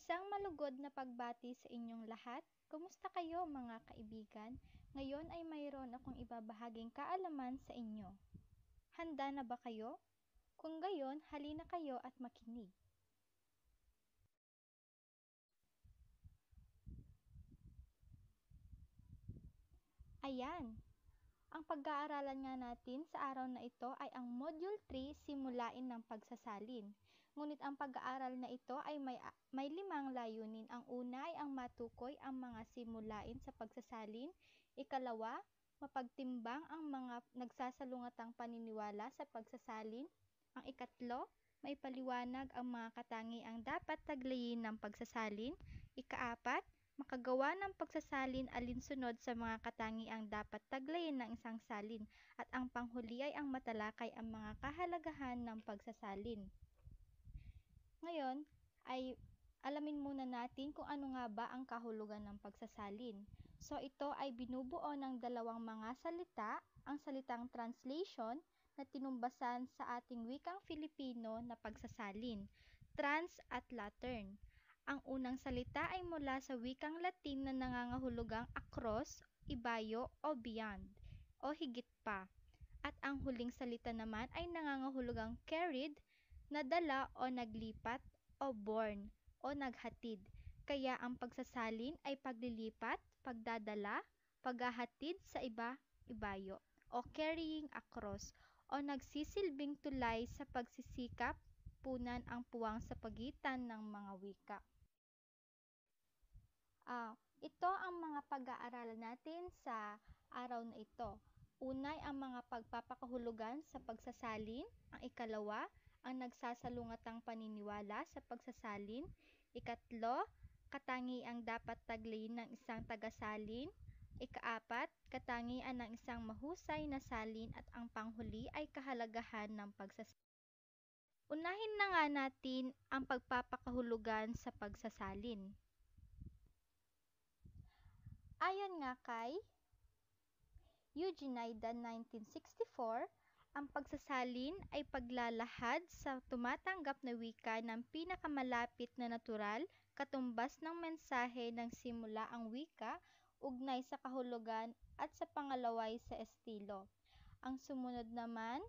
Isang malugod na pagbati sa inyong lahat. Kumusta kayo mga kaibigan? Ngayon ay mayroon akong ibabahaging kaalaman sa inyo. Handa na ba kayo? Kung gayon, halina kayo at makinig. Ayan! Ang pag-aaralan nga natin sa araw na ito ay ang Module 3, Simulain ng Pagsasalin. Ngunit ang pag-aaral na ito ay may 5 layunin. Ang una ay ang matukoy ang mga simulain sa pagsasalin. Ikalawa, mapagtimbang ang mga nagsasalungatang paniniwala sa pagsasalin. Ang ikatlo, maipaliwanag ang mga katangiang dapat taglayin ng pagsasalin. Ikaapat, makagawa ng pagsasalin alinsunod sa mga katangiang dapat taglayin ng isang salin. At ang panghuli ay ang matalakay ang mga kahalagahan ng pagsasalin. Ngayon ay alamin muna natin kung ano nga ba ang kahulugan ng pagsasalin. So ito ay binubuo ng dalawang mga salita, ang salitang translation na tinumbasan sa ating wikang Filipino na pagsasalin, trans at laturn. Ang unang salita ay mula sa wikang Latin na nangangahulugang across, ibayo o beyond o higit pa. At ang huling salita naman ay nangangahulugang carried, nadala o naglipat o borne o naghatid. Kaya ang pagsasalin ay paglilipat, pagdadala, paghahatid sa ibayo o carrying across o nagsisilbing tulay sa pagsisikap punan ang puwang sa pagitan ng mga wika. Ito ang mga pag-aaralan natin sa araw na ito. Unay ang mga pagpapakahulugan sa pagsasalin. Ang ikalawa, ang nagsasalungatang paniniwala sa pagsasalin. Ikatlo, katangiang dapat taglayin ng isang tagasalin. Ikaapat, katangian ng isang mahusay na salin at ang panghuli ay kahalagahan ng pagsasalin. Unahin na nga natin ang pagpapakahulugan sa pagsasalin. Ayon nga kay Eugenides 1964, ang pagsasalin ay paglalahad sa tumatanggap na wika ng pinakamalapit na natural, katumbas ng mensahe ng simula ang wika, ugnay sa kahulugan at sa pangalaway sa estilo. Ang sumunod naman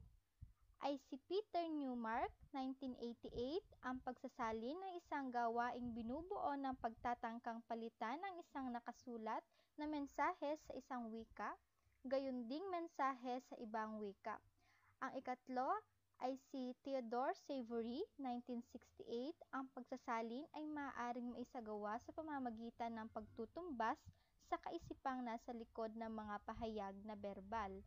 ay si Peter Newmark, 1988, ang pagsasalin ng isang gawaing binubuo ng pagtatangkang palitan ng isang nakasulat na mensahe sa isang wika, gayon ding mensahe sa ibang wika. Ang ikatlo ay si Theodore Savory, 1968, ang pagsasalin ay maaaring maisagawa sa pamamagitan ng pagtutumbas sa kaisipang nasa likod ng mga pahayag na berbal.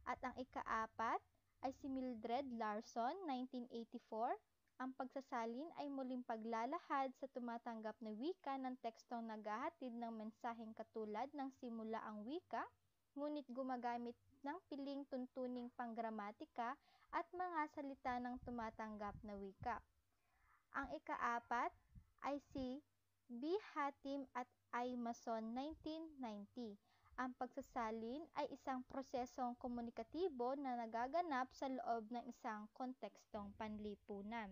At ang ikaapat ay si Mildred Larson, 1984, ang pagsasalin ay muling paglalahad sa tumatanggap na wika ng tekstong naghahatid ng mensaheng katulad ng simula ang wika, ngunit gumagamit ng piling tuntuning panggramatika at mga salita ng tumatanggap na wika. Ang ikaapat ay si B. Hatim at I. Mason, 1990. Ang pagsasalin ay isang prosesong komunikatibo na nagaganap sa loob ng isang kontekstong panlipunan.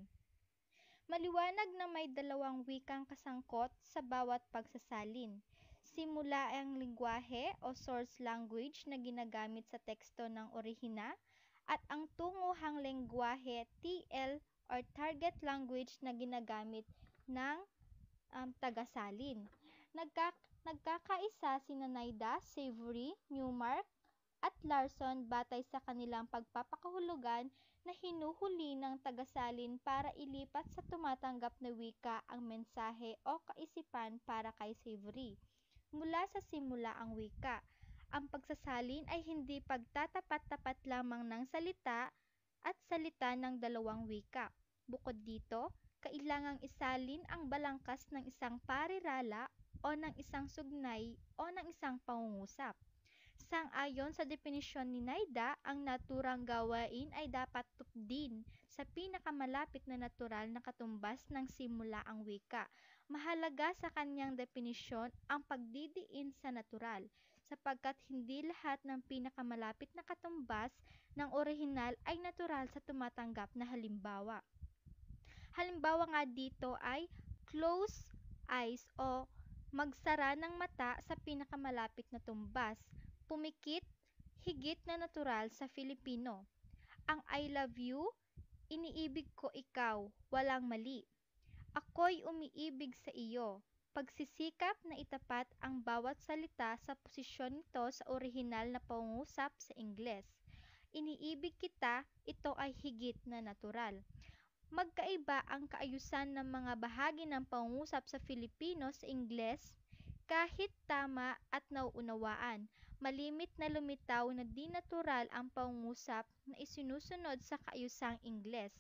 Maliwanag na may dalawang wikang kasangkot sa bawat pagsasalin. Simula ang lingwahe o source language na ginagamit sa teksto ng orihina at ang tunguhang lengguwahe TL or target language na ginagamit ng tagasalin. Nagkakaisa sina Naida, Savory, Newmark at Larson batay sa kanilang pagpapakahulugan na hinuhuli ng tagasalin para ilipat sa tumatanggap na wika ang mensahe o kaisipan para kay Savory. Mula sa simula ang wika, ang pagsasalin ay hindi pagtatapat-tapat lamang ng salita at salita ng dalawang wika. Bukod dito, kailangang isalin ang balangkas ng isang parirala o ng isang sugnay o ng isang pangungusap. Sang-ayon sa definisyon ni Naida, ang naturang gawain ay dapat tupdin sa pinakamalapit na natural na katumbas ng simula ang wika. Mahalaga sa kanyang definisyon ang pagdidiin sa natural, sapagkat hindi lahat ng pinakamalapit na katumbas ng orihinal ay natural sa tumatanggap na halimbawa. Halimbawa nga dito ay close eyes o magsara ng mata sa pinakamalapit na tumbas. Pumikit, higit na natural sa Filipino. Ang I love you, iniibig ko ikaw, walang mali. Ako'y umiibig sa iyo. Pagsisikap na itapat ang bawat salita sa posisyon nito sa orihinal na pangungusap sa Ingles. Iniibig kita, ito ay higit na natural. Magkaiba ang kaayusan ng mga bahagi ng pangungusap sa Filipino sa Ingles, kahit tama at nauunawaan. Malimit na lumitaw na di natural ang pangungusap na isinusunod sa kaayusang Ingles.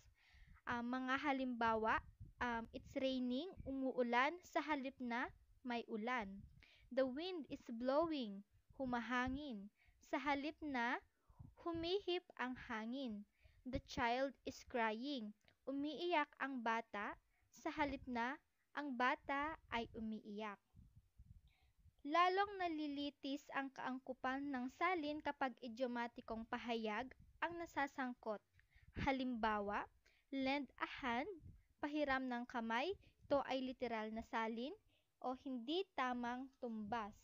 Mga halimbawa, it's raining, umuulan, sa halip na may ulan. The wind is blowing, humahangin, sa halip na humihip ang hangin. The child is crying, umiiyak ang bata, sa halip na ang bata ay umiiyak. Lalong nalilitis ang kaangkupan ng salin kapag idiomatikong pahayag ang nasasangkot. Halimbawa, lend a hand, pahiram ng kamay, ito ay literal na salin o hindi tamang tumbas.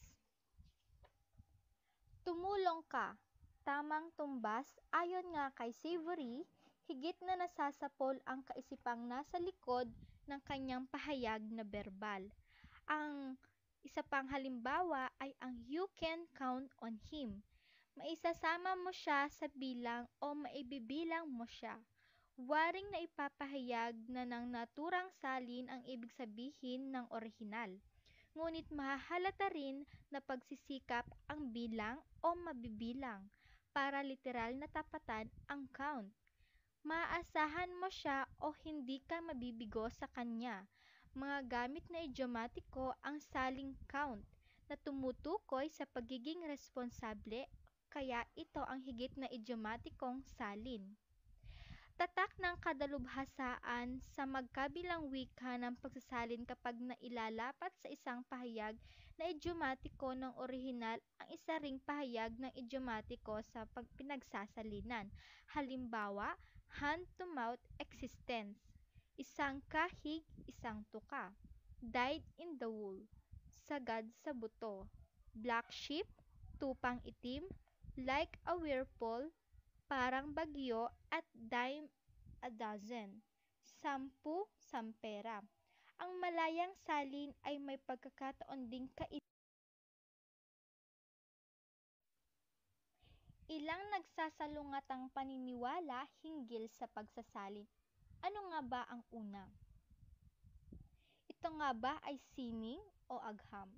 Tumulong ka, tamang tumbas, ayon nga kay Savory, higit na nasasapol ang kaisipang nasa likod ng kanyang pahayag na berbal. Ang isa pang halimbawa ay ang you can count on him. Maisasama mo siya sa bilang o maibibilang mo siya. Waring na ipapahayag na ng naturang salin ang ibig sabihin ng orihinal. Ngunit mahahalata rin na pagsisikap ang bilang o mabibilang para literal na tapatan ang count. Maaasahan mo siya o hindi ka mabibigo sa kanya. Mga gamit na idiomatiko ang saling count na tumutukoy sa pagiging responsable, kaya ito ang higit na idiomatikong salin. Tatak ng kadalubhasaan sa magkabilang wika ng pagsasalin kapag nailalapat sa isang pahayag na idiomatiko ng orihinal ang isa ring pahayag ng idiomatiko sa pinagsasalinan. Halimbawa, hand-to-mouth existence, isang kahig, isang tuka. Dyed in the wool, sagad sa buto. Black sheep, tupang itim. Like a whirlpool, parang bagyo. At dime a dozen, 10 sampera. Ang malayang salin ay may pagkakataon ding ilang nagsasalungatang paniniwala hinggil sa pagsasalin. Ano nga ba ang una? Ito nga ba ay sining o agham?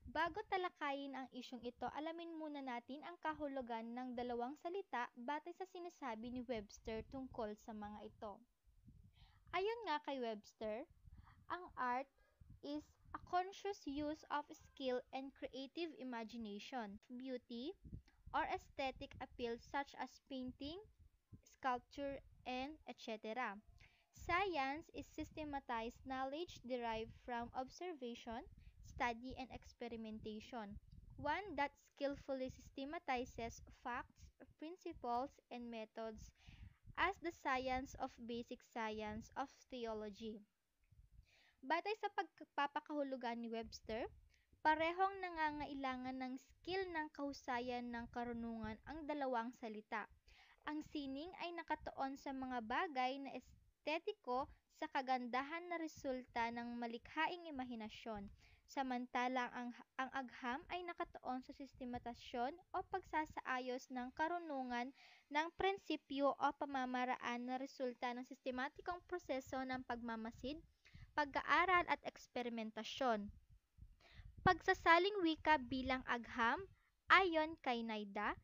Bago talakayin ang isyong ito, alamin muna natin ang kahulugan ng dalawang salita batay sa sinasabi ni Webster tungkol sa mga ito. Ayon nga kay Webster, ang art is a conscious use of skill and creative imagination, beauty, or aesthetic appeal such as painting, sculpture, and etc. Science is systematized knowledge derived from observation, study, and experimentation, one that skillfully systematizes facts, principles, and methods as the science of basic science of theology. Batay sa pagpapakahulugan ni Webster, parehong nangangailangan ng skill ng kahusayan ng karunungan ang dalawang salita. Ang sining ay nakatuon sa mga bagay na estetiko sa kagandahan na resulta ng malikhaing imahinasyon, samantalang ang agham ay nakatuon sa sistematasyon o pagsasaayos ng karunungan ng prinsipyo o pamamaraan na resulta ng sistematikong proseso ng pagmamasid, pag-aaral at eksperimentasyon. Pagsasaling wika bilang agham, ayon kay Naida,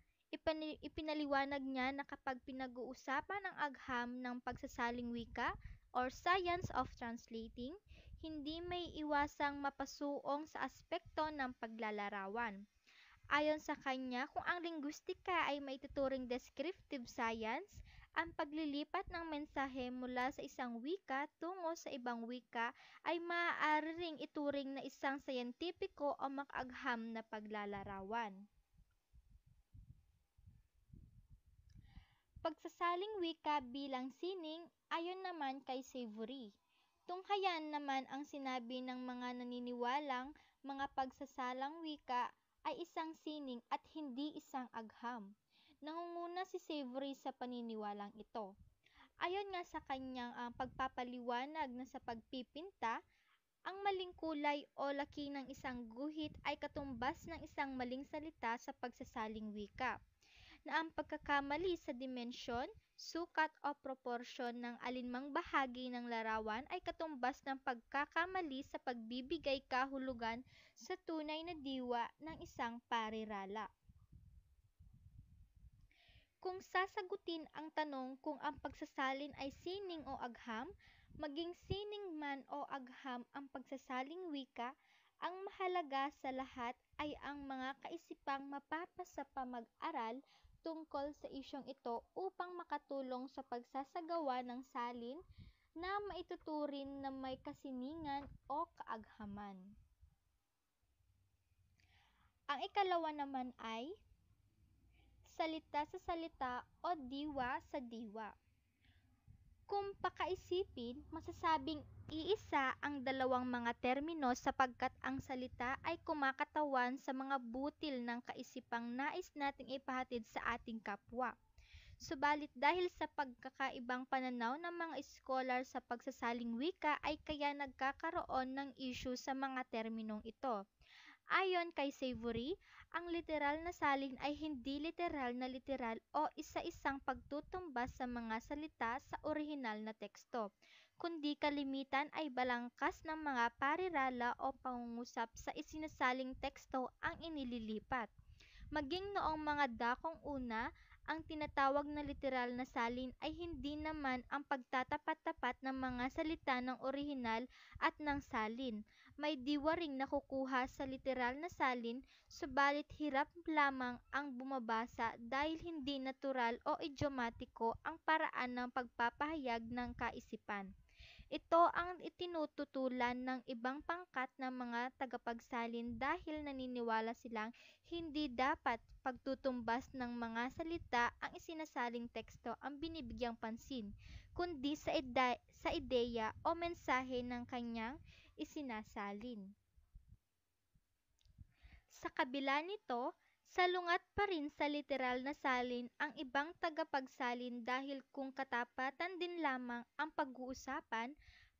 ipinaliwanag niya na kapag pinag-uusapan ang agham ng pagsasaling wika or science of translating, hindi may iwasang mapasuong sa aspekto ng paglalarawan. Ayon sa kanya, kung ang linguistika ay maituturing descriptive science, ang paglilipat ng mensahe mula sa isang wika tungo sa ibang wika ay maaari ring ituring na isang siyentipiko o makaagham na paglalarawan. Pagsasaling wika bilang sining, ayon naman kay Savory, Tunghayan naman ang sinabi ng mga naniniwalang mga pagsasalang wika ay isang sining at hindi isang agham. Nangunguna si Savory sa paniniwalang ito. Ayon nga sa kanyang pagpapaliwanag na sa pagpipinta, ang maling kulay o laki ng isang guhit ay katumbas ng isang maling salita sa pagsasaling wika, na ang pagkakamali sa dimensyon, sukat o proporsyon ng alinmang bahagi ng larawan ay katumbas ng pagkakamali sa pagbibigay kahulugan sa tunay na diwa ng isang parirala. Kung sasagutin ang tanong kung ang pagsasalin ay sining o agham, maging sining man o agham ang pagsasaling wika, ang mahalaga sa lahat ay ang mga kaisipang mapapasa pa mag-aral tungkol sa isyong ito upang makatulong sa pagsasagawa ng salin na maituturing na may kasiningan o kaaghaman. Ang ikalawa naman ay salita sa salita o diwa sa diwa. Kung pakaisipin, masasabing iisa ang dalawang mga termino sapagkat ang salita ay kumakatawan sa mga butil ng kaisipang nais nating ipahatid sa ating kapwa. Subalit dahil sa pagkakaibang pananaw ng mga scholar sa pagsasaling wika ay kaya nagkakaroon ng issue sa mga terminong ito. Ayon kay Savory, ang literal na salin ay hindi literal na literal o isa-isang pagtutumbas sa mga salita sa orihinal na teksto, kundi kalimitan ay balangkas ng mga parirala o pangungusap sa isinasaling teksto ang inililipat. Maging noong mga dakong una, ang tinatawag na literal na salin ay hindi naman ang pagtatapat-tapat ng mga salita ng orihinal at ng salin. May diwa ring nakukuha sa literal na salin, subalit hirap lamang ang bumabasa dahil hindi natural o idiomatiko ang paraan ng pagpapahayag ng kaisipan. Ito ang itinututulan ng ibang pangkat ng mga tagapagsalin dahil naniniwala silang hindi dapat pagtutumbas ng mga salita ang isinasaling teksto ang binibigyang pansin, kundi sa ideya o mensahe ng kanyang isinasalin. Sa kabila nito, salungat pa rin sa literal na salin ang ibang tagapagsalin dahil kung katapatan din lamang ang pag-uusapan,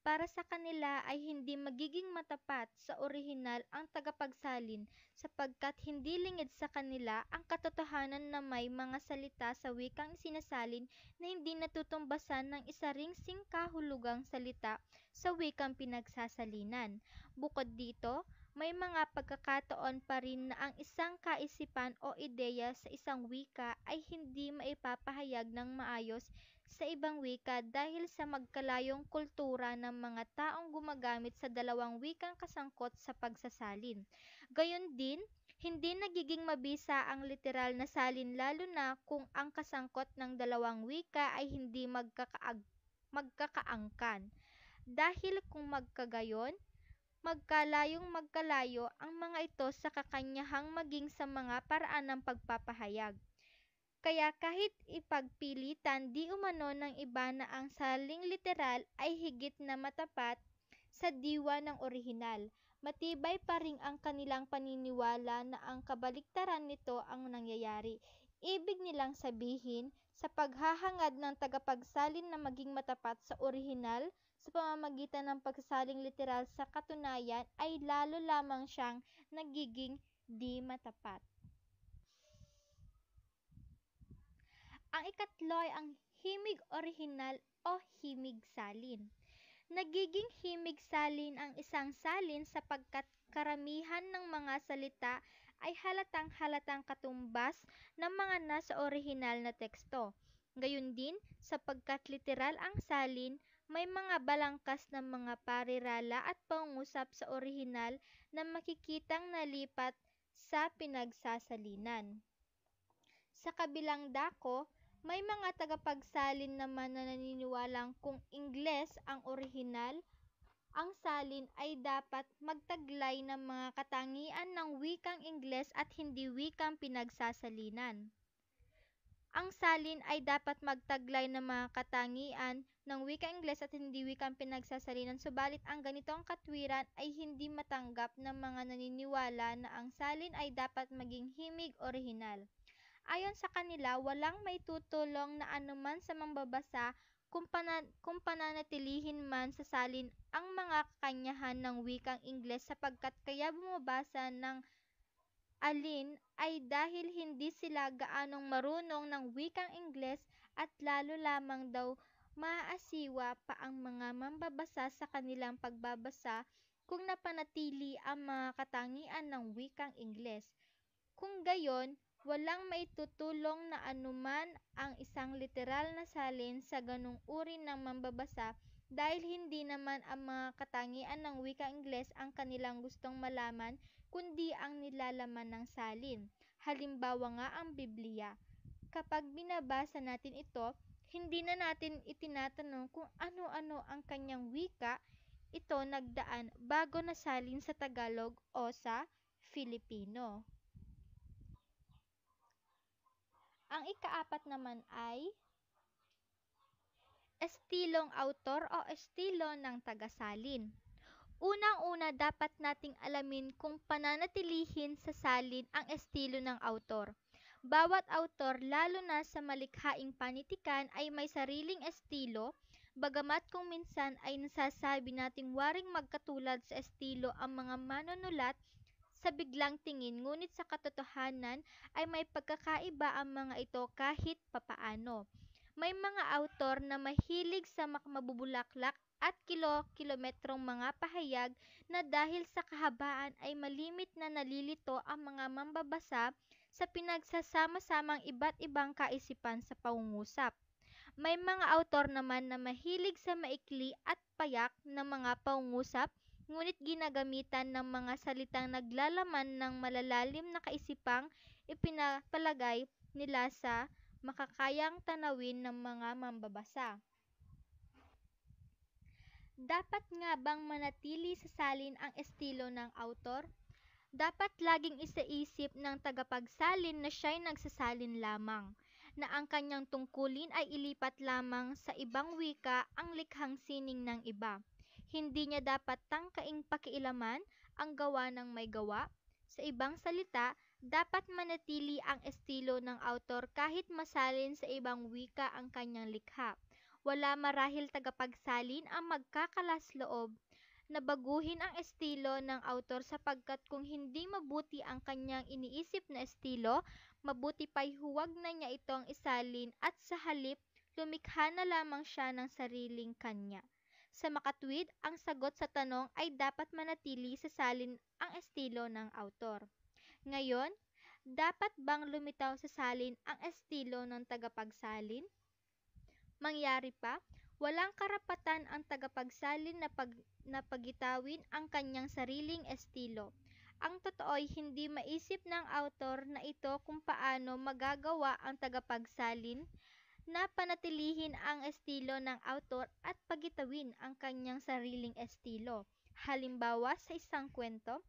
para sa kanila ay hindi magiging matapat sa orihinal ang tagapagsalin sapagkat hindi lingid sa kanila ang katotohanan na may mga salita sa wikang sinasalin na hindi natutumbasan ng isa ring singkahulugang salita sa wikang pinagsasalinan. Bukod dito, may mga pagkakataon pa rin na ang isang kaisipan o ideya sa isang wika ay hindi maipapahayag ng maayos sa ibang wika dahil sa magkalayong kultura ng mga taong gumagamit sa dalawang wikang kasangkot sa pagsasalin. Gayon din, hindi nagiging mabisa ang literal na salin lalo na kung ang kasangkot ng dalawang wika ay hindi magkakaangkan. Dahil kung magkagayon, magkalayo ang mga ito sa kakanyahang maging sa mga paraan ng pagpapahayag. Kaya kahit ipagpilitan di umano ng iba na ang saling literal ay higit na matapat sa diwa ng orihinal, matibay pa rin ang kanilang paniniwala na ang kabaliktaran nito ang nangyayari. Ibig nilang sabihin, sa paghahangad ng tagapagsalin na maging matapat sa orihinal, sa pamamagitan ng pagsasaling literal sa katunayan ay lalo lamang siyang nagiging di matapat. Ang ikatlo ay ang himig orihinal o himig salin. Nagiging himig salin ang isang salin sapagkat karamihan ng mga salita ay halatang-halatang katumbas ng mga nasa orihinal na teksto. Gayon din, sapagkat literal ang salin, may mga balangkas ng mga parirala at pangungusap sa orihinal na makikitang nalipat sa pinagsasalinan. Sa kabilang dako, may mga tagapagsalin naman na naniniwalang kung Ingles ang orihinal, ang salin ay dapat magtaglay ng mga katangian ng wikang Ingles at hindi wikang pinagsasalinan. Ang salin ay dapat magtaglay ng mga katangian ng wikang Ingles at hindi wikang pinagsasalinan, subalit ang ganitong katwiran ay hindi matanggap ng mga naniniwala na ang salin ay dapat maging himig orihinal. Ayon sa kanila, walang maitutulong na anuman sa mambabasa kung pananatilihin man sa salin ang mga kakanyahan ng wikang Ingles, sapagkat kaya bumabasa ng alin ay dahil hindi sila gaanong marunong ng wikang Ingles, at lalo lamang daw maaasiwa pa ang mga mambabasa sa kanilang pagbabasa kung napanatili ang mga katangian ng wikang Ingles. Kung gayon, walang maitutulong na anuman ang isang literal na salin sa ganung uri ng mambabasa, dahil hindi naman ang mga katangian ng wikang Ingles ang kanilang gustong malaman, kundi ang nilalaman ng salin. Halimbawa nga ang Biblia. Kapag binabasa natin ito, hindi na natin itinatanong kung ano-ano ang kanyang wika ito nagdaan bago nasalin sa Tagalog o sa Filipino. Ang ikaapat naman ay estilong autor o estilo ng tagasalin. Unang-una, dapat nating alamin kung pananatilihin sa salin ang estilo ng autor. Bawat autor, lalo na sa malikhaing panitikan, ay may sariling estilo, bagamat kung minsan ay nasasabi nating waring magkatulad sa estilo ang mga manunulat sa biglang tingin, ngunit sa katotohanan ay may pagkakaiba ang mga ito kahit papaano. May mga autor na mahilig sa mabubulaklak at kilo-kilometrong mga pahayag na dahil sa kahabaan ay malimit na nalilito ang mga mambabasa sa pinagsasama-samang iba't ibang kaisipan sa pangungusap. May mga autor naman na mahilig sa maikli at payak na mga pangungusap, ngunit ginagamitan ng mga salitang naglalaman ng malalalim na kaisipang ipinapalagay nila sa makakayang tanawin ng mga mambabasa. Dapat nga bang manatili sa salin ang estilo ng autor? Dapat laging isaisip ng tagapagsalin na siya'y nagsasalin lamang, na ang kanyang tungkulin ay ilipat lamang sa ibang wika ang likhang sining ng iba. Hindi niya dapat tangkaing pakialaman ang gawa ng may gawa. Sa ibang salita, dapat manatili ang estilo ng autor kahit masalin sa ibang wika ang kanyang likha. Wala marahil tagapagsalin ang magkakalas-loob na baguhin ang estilo ng autor, sapagkat kung hindi mabuti ang kanyang iniisip na estilo, mabuti pa'y huwag na niya itong isalin at sa halip lumikha na lamang siya ng sariling kanya. Sa makatwid, ang sagot sa tanong ay dapat manatili sa salin ang estilo ng autor. Ngayon, dapat bang lumitaw sa salin ang estilo ng tagapagsalin? Mangyari pa, walang karapatan ang tagapagsalin na pagitawin ang kanyang sariling estilo. Ang totoo'y hindi maisip ng autor na ito kung paano magagawa ang tagapagsalin na panatilihin ang estilo ng autor at pagitawin ang kanyang sariling estilo. Halimbawa, sa isang kwento,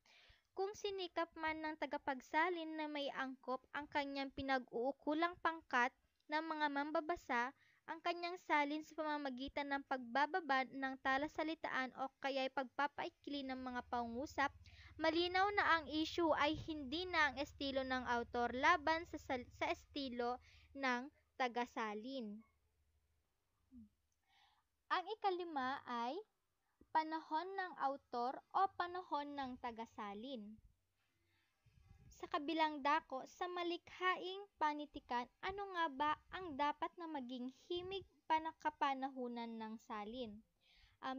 kung sinikap man ng tagapagsalin na may angkop ang kanyang pinag-uukulang pangkat ng mga mambabasa, ang kanyang salin sa pamamagitan ng pagbababa ng talasalitaan o kaya'y pagpapaikli ng mga pangungusap, malinaw na ang issue ay hindi na ang estilo ng autor laban sa estilo ng tagasalin. Ang ikalima ay panahon ng autor o panahon ng tagasalin. Sa kabilang dako, sa malikhaing panitikan, ano nga ba ang dapat na maging himig panakapanahunan ng salin?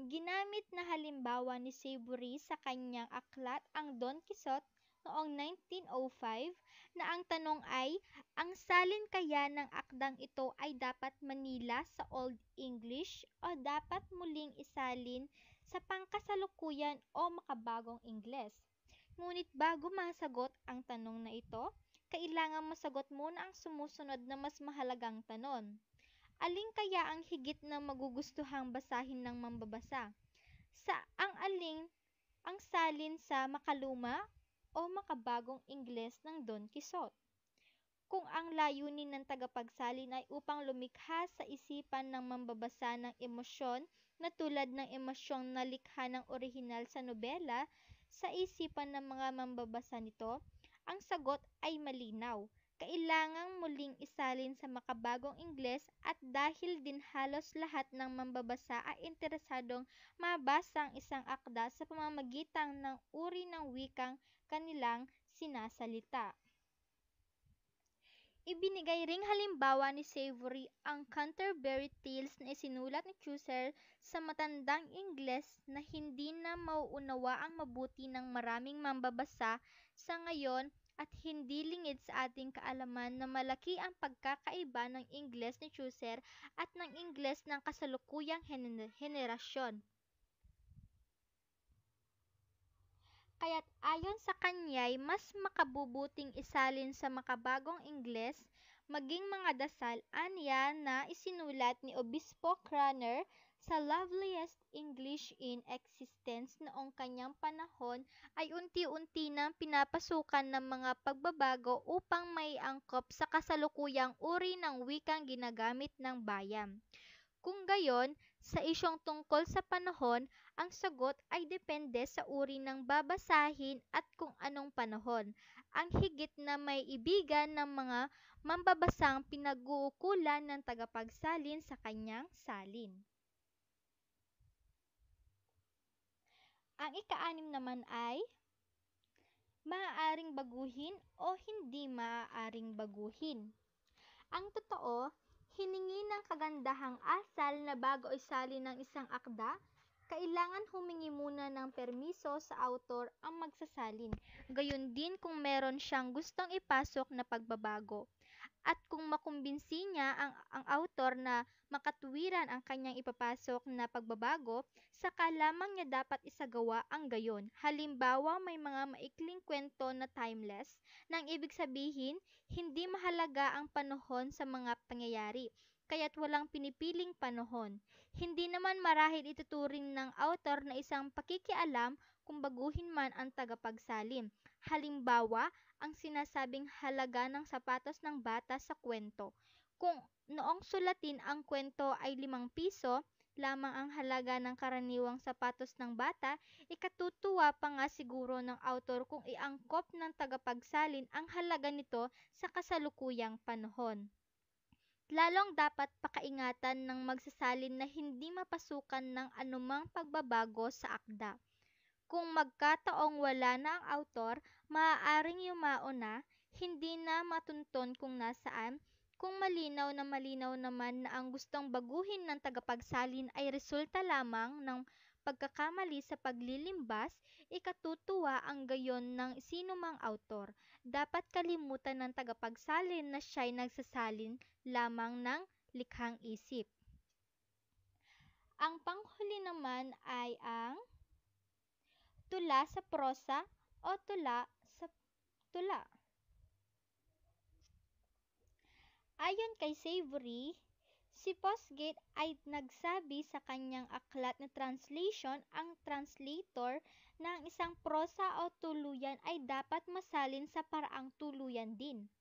Ginamit na halimbawa ni Savory sa kanyang aklat ang Don Quixote noong 1905, na ang tanong ay, ang salin kaya ng akdang ito ay dapat manila sa Old English o dapat muling isalin sa pangkasalukuyan o makabagong Ingles? Ngunit bago masagot ang tanong na ito, kailangan masagot muna ang sumusunod na mas mahalagang tanong. Alin kaya ang higit na magugustuhang basahin ng mambabasa? Ang salin sa makaluma o makabagong Ingles ng Don Quixote? Kung ang layunin ng tagapagsalin ay upang lumikha sa isipan ng mambabasa ng emosyon na tulad ng emosyong nalikha ng orihinal sa nobela, sa isipan ng mga mambabasa nito, ang sagot ay malinaw. Kailangang muling isalin sa makabagong Ingles at dahil din halos lahat ng mambabasa ay interesadong mabasa ang isang akda sa pamamagitan ng uri ng wikang kanilang sinasalita. Ibinigay ring halimbawa ni Savory ang Canterbury Tales na isinulat ni Chaucer sa matandang Ingles na hindi na mauunawaang mabuti ng maraming mambabasa sa ngayon at hindi lingid sa ating kaalaman na malaki ang pagkakaiba ng Ingles ni Chaucer at ng Ingles ng kasalukuyang henerasyon. Kaya't ayon sa kanya'y mas makabubuting isalin sa makabagong Ingles, maging mga dasal anya na isinulat ni Obispo Cranmer sa loveliest English in existence noong kanyang panahon ay unti-unti nang pinapasukan ng mga pagbabago upang maiangkop sa kasalukuyang uri ng wikang ginagamit ng bayan. Kung gayon, sa isyong tungkol sa panahon, ang sagot ay depende sa uri ng babasahin at kung anong panahon. Ang higit na may ibigan ng mga mambabasang pinag-uukulan ng tagapagsalin sa kanyang salin. Ang ika-6 naman ay maaaring baguhin o hindi maaaring baguhin. Ang totoo, hiningi ng kagandahang asal na bago isalin ng isang akda, kailangan humingi muna ng permiso sa autor ang magsasalin, gayon din kung meron siyang gustong ipasok na pagbabago. At kung makumbinsi niya ang autor na makatuwiran ang kanyang ipapasok na pagbabago, saka lamang niya dapat isagawa ang gayon. Halimbawa, may mga maikling kwento na timeless, nang ibig sabihin, hindi mahalaga ang panahon sa mga pangyayari, kaya't walang pinipiling panahon. Hindi naman marahil ituturing ng autor na isang pakikialam kung baguhin man ang tagapagsalin. Halimbawa, ang sinasabing halaga ng sapatos ng bata sa kwento. Kung noong sulatin ang kwento ay 5 piso lamang ang halaga ng karaniwang sapatos ng bata, ikatutuwa pa nga siguro ng autor kung iangkop ng tagapagsalin ang halaga nito sa kasalukuyang panahon. Lalong dapat pakaingatan ng magsasalin na hindi mapasukan ng anumang pagbabago sa akda. Kung magkataong wala na ang autor, maaaring yumao na, hindi na matunton kung nasaan. Kung malinaw naman na ang gustong baguhin ng tagapagsalin ay resulta lamang ng pagkakamali sa paglilimbas, ikatutuwa ang gayon ng sinumang autor. Dapat kalimutan ng tagapagsalin na siya'y nagsasalin lamang ng likhang isip. Ang panghuli naman ay ang tula sa prosa o tula sa tula. Ayon kay Savory, si Postgate ay nagsabi sa kanyang aklat na translation, ang translator, na ang isang prosa o tuluyan ay dapat masalin sa paraang tuluyan din,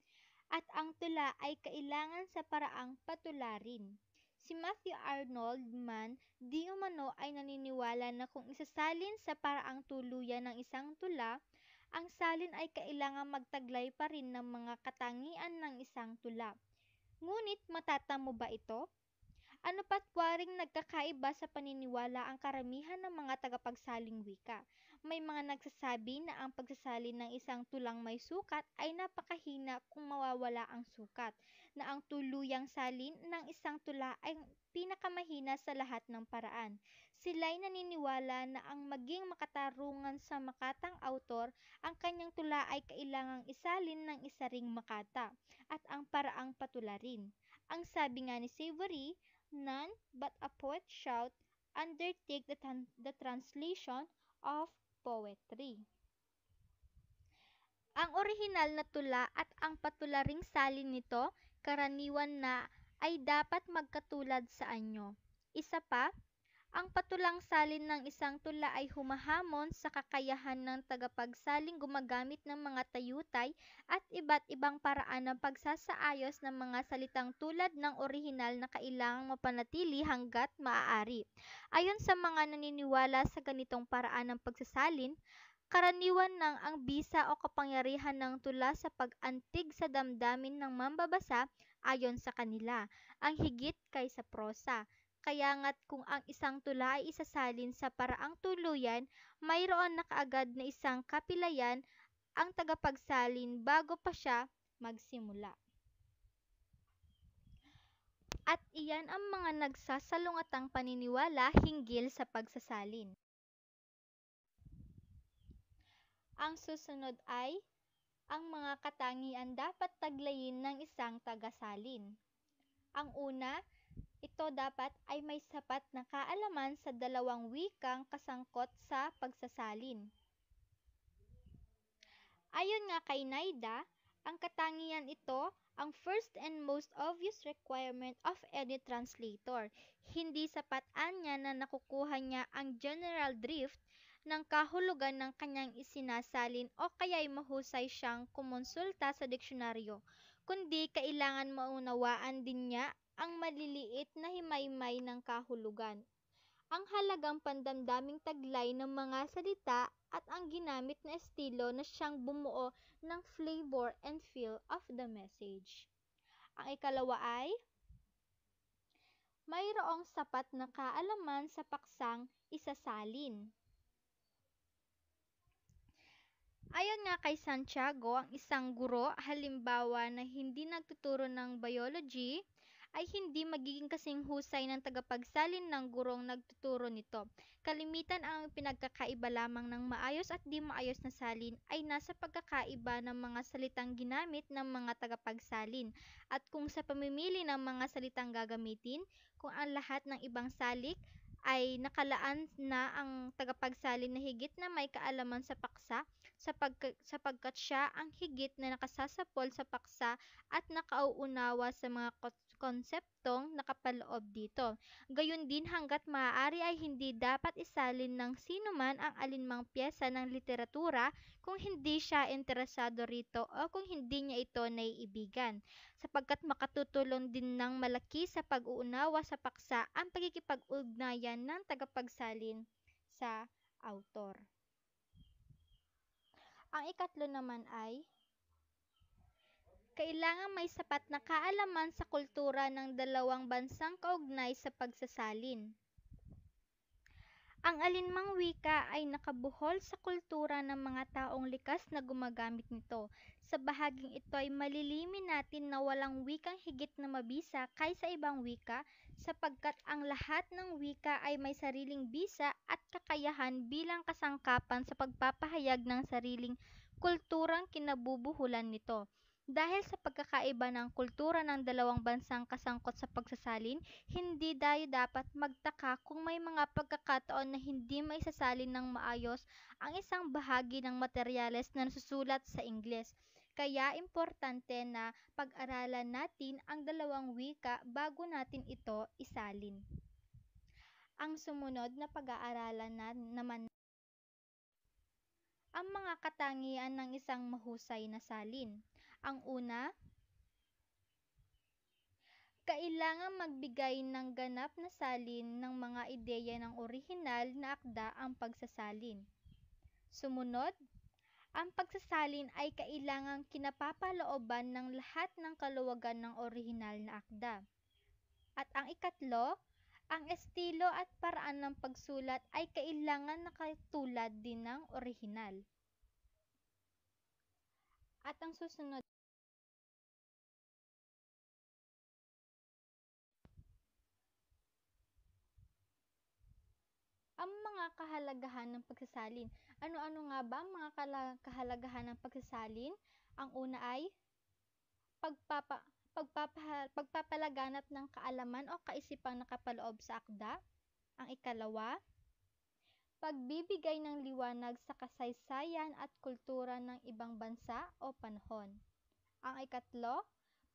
at ang tula ay kailangan sa paraang patularin. Si Matthew Arnold man di umano ay naniniwala na kung isasalin sa paraang tuluyan ng isang tula, ang salin ay kailangang magtaglay pa rin ng mga katangian ng isang tula. Ngunit matatamo ba ito? Ano pat waring nagkakaiba sa paniniwala ang karamihan ng mga tagapagsaling wika. May mga nagsasabi na ang pagsasalin ng isang tulang may sukat ay napakahina kung mawawala ang sukat, na ang tuluyang salin ng isang tula ay pinakamahina sa lahat ng paraan. Sila'y naniniwala na ang maging makatarungan sa makatang autor, ang kanyang tula ay kailangang isalin ng isa ring makata, at ang paraang patularin. Ang sabi nga ni Savory, none but a poet should undertake the translation of poetry. Ang orihinal na tula at ang patularing salin nito, karaniwan na ay dapat magkatulad sa anyo. Isa pa, Ang patulang salin ng isang tula ay humahamon sa kakayahan ng tagapagsalin gumagamit ng mga tayutay at iba't ibang paraan ng pagsasaayos ng mga salitang tulad ng orihinal na kailangang mapanatili hangga't maaari. Ayon sa mga naniniwala sa ganitong paraan ng pagsasalin, karaniwan ng ang bisa o kapangyarihan ng tula sa pag-antig sa damdamin ng mambabasa ayon sa kanila, ang higit kaysa prosa. Kaya nga't kung ang isang tula ay isasalin sa paraang tuluyan, mayroon na kaagad na isang kapilayan ang tagapagsalin bago pa siya magsimula. At iyan ang mga nagsasalungatang paniniwala hinggil sa pagsasalin. Ang susunod ay ang mga katangian dapat taglayin ng isang tagasalin. Ang una, ito dapat ay may sapat na kaalaman sa dalawang wikang kasangkot sa pagsasalin. Ayon nga kay Naida, ang katangian ito ang first and most obvious requirement of any translator. Hindi sapat anya na nakukuha niya ang general drift ng kahulugan ng kanyang isinasalin o kaya'y mahusay siyang kumonsulta sa diksyonaryo, kundi kailangan maunawaan din niya ang maliliit na himaymay ng kahulugan, ang halagang pandamdaming taglay ng mga salita at ang ginamit na estilo na siyang bumuo ng flavor and feel of the message. Ang ikalawa ay mayroong sapat na kaalaman sa paksang isasalin. Ayon nga kay Santiago, ang isang guro, halimbawa na hindi nagtuturo ng biology, ay hindi magiging kasing husay ng tagapagsalin ng gurong nagtuturo nito. Kalimitan ang pinagkakaiba lamang ng maayos at di maayos na salin ay nasa pagkakaiba ng mga salitang ginamit ng mga tagapagsalin at kung sa pamimili ng mga salitang gagamitin, kung ang lahat ng ibang salik ay nakalaan na ang tagapagsalin na higit na may kaalaman sa paksa sapagkat siya ang higit na nakasasapol sa paksa at nakauunawa sa mga konseptong nakapaloob dito. Gayon din hangga't maaari ay hindi dapat isalin ng sinuman ang alinmang piyesa ng literatura kung hindi siya interesado rito o kung hindi niya ito naiibigan, sapagkat makatutulong din ng malaki sa pag-uunawa sa paksa ang pagkikipag-ugnayan ng tagapagsalin sa autor. Ang ikatlo naman ay kailangang may sapat na kaalaman sa kultura ng dalawang bansang kaugnay sa pagsasalin. Ang alinmang wika ay nakabuhol sa kultura ng mga taong likas na gumagamit nito. Sa bahaging ito ay malilimin natin na walang wikang higit na mabisa kaysa ibang wika sapagkat ang lahat ng wika ay may sariling bisa at kakayahan bilang kasangkapan sa pagpapahayag ng sariling kulturang kinabubuhulan nito. Dahil sa pagkakaiba ng kultura ng dalawang bansang kasangkot sa pagsasalin, hindi tayo dapat magtaka kung may mga pagkakataon na hindi maisasalin ng maayos ang isang bahagi ng materyales na nasusulat sa Ingles. Kaya importante na pag-aralan natin ang dalawang wika bago natin ito isalin. Ang sumunod na pag-aaralan naman ang mga katangian ng isang mahusay na salin. Ang una, kailangang magbigay ng ganap na salin ng mga ideya ng orihinal na akda ang pagsasalin. Sumunod, ang pagsasalin ay kailangang kinapapalooban ng lahat ng kaluwagan ng orihinal na akda. At ang ikatlo, ang estilo at paraan ng pagsulat ay kailangan nakatulad din ng orihinal. At ang susunod, ang mga kahalagahan ng pagsasalin. Ano-ano nga ba ang mga kahalagahan ng pagsasalin? Ang una ay pagpapalaganap ng kaalaman o kaisipang nakapaloob sa akda. Ang ikalawa, pagbibigay ng liwanag sa kasaysayan at kultura ng ibang bansa o panahon. Ang ikatlo,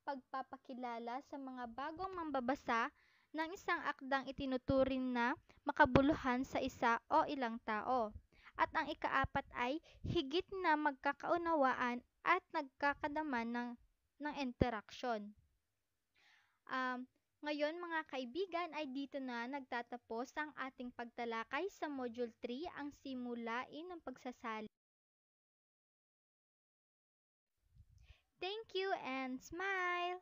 pagpapakilala sa mga bagong mambabasa ng isang akdang itinuturing na makabuluhan sa isa o ilang tao. At ang ikaapat ay higit na magkakaunawaan at nagkakadama ng interaksyon. Ngayon mga kaibigan ay dito na nagtatapos ang ating pagtalakay sa Module 3, ang simulain ng pagsasalin. Thank you and smile!